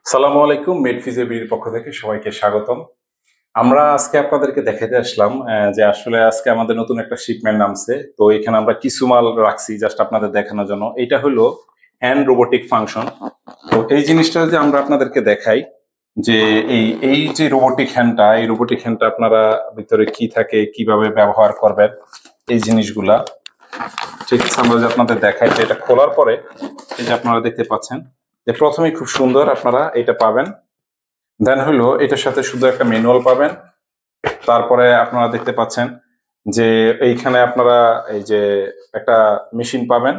সালামু আলাইকুম। মেডফিজিবিলিটির পক্ষ থেকে সবাইকে স্বাগতম। আমরা আজকে আপনাদেরকে দেখাতে আসলাম যে আসলে আজকে আমাদের নতুন একটা শিপমেন্ট নামছে। তো এখানে আমরা কিছু মাল রাখছি জাস্ট আপনাদের দেখানোর জন্য। এটা হলো হ্যান্ড রোবোটিক ফাংশন। তো এই জিনিসটা যদি আমরা আপনাদেরকে দেখাই যে এই এই যে রোবোটিক হ্যান্ডটা, এই রোবোটিক হ্যান্ডটা আপনারা ভিতরে কি থাকে, কিভাবে ব্যবহার করবেন, এই জিনিসগুলা ঠিক আছে আমরা যদি আপনাদের দেখাই যে এটা খোলার পরে এই যে আপনারা দেখতে পাচ্ছেন যে প্রথমেই খুব সুন্দর আপনারা এটা পাবেন। দেন হলো এটার সাথে শুধু একটা ম্যানুয়াল পাবেন। তারপরে আপনারা দেখতে পাচ্ছেন যে এইখানে আপনারা এই যে একটা মেশিন পাবেন,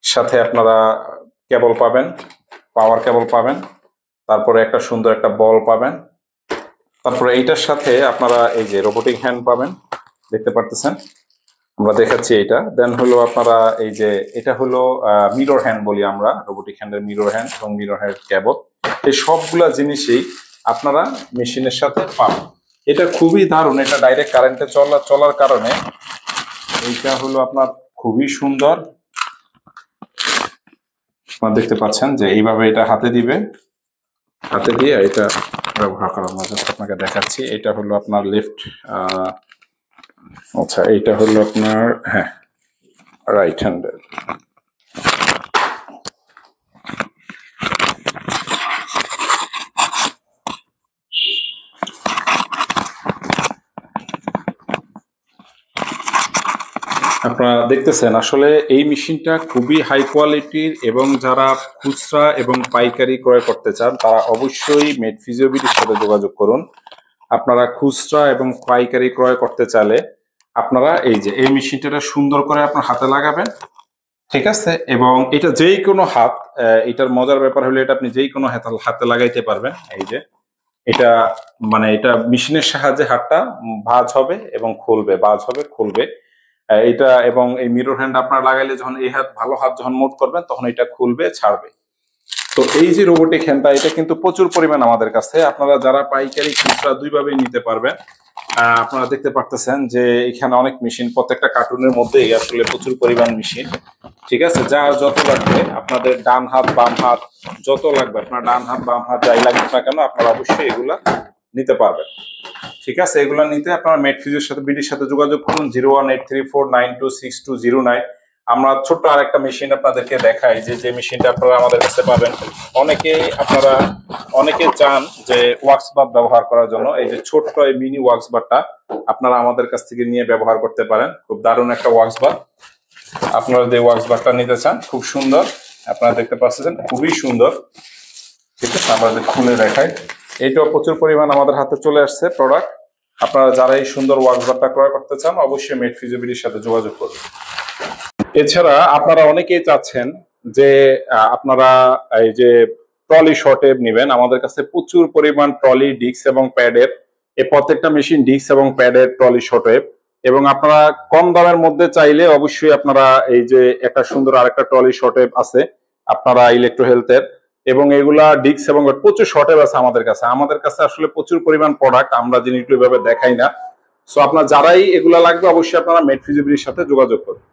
সাথে আপনারা কেবল পাবেন, পাওয়ার কেবল পাবেন, তারপরে একটা সুন্দর একটা বল পাবেন, তারপরে এইটার সাথে আপনারা এই যে রোবোটিক হ্যান্ড পাবেন, দেখতে পারতেছেন আমরা দেখাচ্ছি এটা। দেন হলো আপনারা এই যে এটা হলো মিরর হ্যান্ড বলি আমরা, রোবোটিক হ্যান্ডের মিরর হ্যান্ড এবং মিরর হ্যান্ড কেবল। এই সবগুলা জিনিসই আপনারা মেশিনের সাথে পাবেন। এটা খুবই দারুণ, এটা ডাইরেক্ট কারেন্টে চলার কারণে এইটা হলো আপনার খুবই সুন্দর। আপনারা দেখতে পাচ্ছেন যে এইভাবে এটা হাতে দিবে, হাতে দিয়ে এটা ব্যবহার করা। আমরা জাস্ট আপনাকে দেখাচ্ছি। এটা হলো আপনার লেফট, আচ্ছা এইটা হলো আপনার হ্যাঁ রাইট হ্যান্ডের। আপনারা দেখতেছেন আসলে এই মেশিনটা খুবই হাই কোয়ালিটির, এবং যারা খুচরা এবং পাইকারি ক্রয় করতে চান তারা অবশ্যই মেডফিজিওবিলিটির সাথে যোগাযোগ করুন। আপনারা খুচরা এবং পাইকারি ক্রয় করতে চাইলে আপনারা এই যে এই মেশিনটা সুন্দর করে আপনার হাতে লাগাবেন, ঠিক আছে? এবং এটা যেই কোনো হাত, এটার মজার ব্যাপার হলো এটা আপনি যেই কোনো হাতে লাগাইতে পারবেন। এই যে এটা মানে এটা মেশিনের সাহায্যে হাতটা ভাঁজ হবে এবং খুলবে, ভাঁজ হবে খুলবে এটা। এবং এই মিরর হ্যান্ড আপনার লাগাইলে যখন এই হাত ভালো হাত যখন মুভ করবেন তখন এটা খুলবে ছাড়বে। তো এই যে রোবোটিক হ্যান্ডটা এটা কিন্তু প্রচুর পরিমাণ আমাদের কাছে, আপনারা যারা পাইকারি খুচরা দুইভাবেই নিতে পারবেন। আপনারা দেখতে পারতেছেন যে এখানে অনেক মেশিন, প্রত্যেকটা কার্টুনের মধ্যেই আসলে প্রচুর পরিমাণ মেশিন, ঠিক আছে? যা যত লাগবে আপনাদের ডান হাত বাম হাত যত লাগবে, আপনার ডান হাত বাম হাত যাই লাগবে না কেন আপনারা অবশ্যই এগুলা নিতে পারবেন, ঠিক আছে? এগুলা নিতে আপনারা মেডফিজিওর সাথে বিডির সাথে যোগাযোগ করুন 01834926209। আমরা ছোট্ট আরেকটা মেশিন আপনাদেরকে দেখাই যে মেশিনটা আপনারা আমাদের কাছে পাবেন। অনেকে চান যে ওয়াক্স বার ব্যবহার করার জন্য, এই যে ছোট্ট এই মিনি ওয়াক্স বারটা আপনারা আমাদের কাছ থেকে নিয়ে ব্যবহার করতে পারেন। খুব দারুণ একটা ওয়াক্স বার। আপনারা যে ওয়াক্স বারটা নিতে চান খুব সুন্দর, আপনারা দেখতে পাচ্ছেন খুবই সুন্দর, ঠিক আছে? আমাদের খুলে দেখাই। এইটাও প্রচুর পরিমাণ আমাদের হাতে চলে আসছে প্রোডাক্ট। আপনারা যারা এই সুন্দর ওয়াক্স বারটা ক্রয় করতে চান অবশ্যই মেডফিজিবিলিটির সাথে যোগাযোগ করুন। এছাড়া আপনারা অনেকেই চাচ্ছেন যে আপনারা এই যে ট্রলি শর্টেপ নেবেন। আমাদের কাছে প্রচুর পরিমাণ ট্রলি ডিস্ক এবং প্যাডের, এই প্রত্যেকটা মেশিন ডিস্ক এবং প্যাডের ট্রলি শর্টেপ। এবং আপনারা কম দামের মধ্যে চাইলে অবশ্যই আপনারা এই যে একটা সুন্দর আরেকটা ট্রলি শর্টেপ আছে আপনারা ইলেকট্রো হেলথের, এবং এগুলা ডিস্ক এবং প্রচুর শর্টেপ আছে আমাদের কাছে। আসলে প্রচুর পরিমাণ প্রোডাক্ট, আমরা জিনিসগুলো এভাবে দেখাই না। সো আপনার যারাই এগুলা লাগবে অবশ্যই আপনারা মেডফিজিবিলিটির সাথে যোগাযোগ করুন।